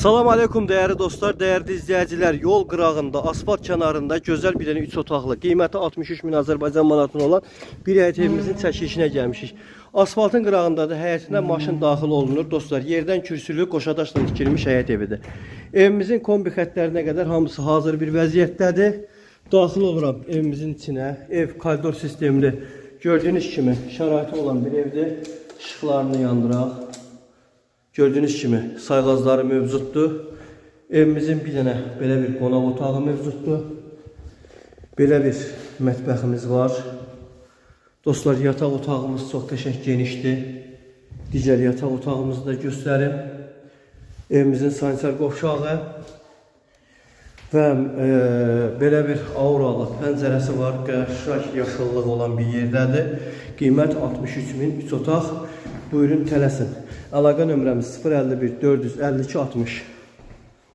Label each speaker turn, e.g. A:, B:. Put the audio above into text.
A: Salam aleykum değerli dostlar, değerli izleyiciler. Yol qırağında, asfalt kənarında gözəl bir dənə 3 otaqlı, qiyməti 63 min Azərbaycan manatına olan bir həyət evimizin çəkilişinə gəlmişik. Asfaltın qırağında da həyətinə maşın daxil olunur. Dostlar, yerdən kürsülü qoşadaşla tikilmiş həyət evidir. Evimizin kombi xətlərinə qədər hamısı hazır bir vəziyyətdədir. Daxil oluram evimizin içinə. Ev koridor sistemli. Gördüyünüz kimi şəraiti olan bir evdir. İşıqlarını yandıraq. Gördüğünüz kimi sayğazları mövcuddur. Evimizin bir dənə belə bir qonaq otağı mövcuddur. Belə bir mətbəximiz var. Dostlar, yataq otağımız çox qəşəng genişdir. Digər yataq otağımızı da göstərim. Evimizin sanitar qovşağı və belə bir auralı pəncərəsi var. Qəşəng yaşıllıq olan bir yerdədir. Qiymət 63 min, 3 otaq. Buyurun tələsin. Əlaqə nömrəmiz 051 452 60.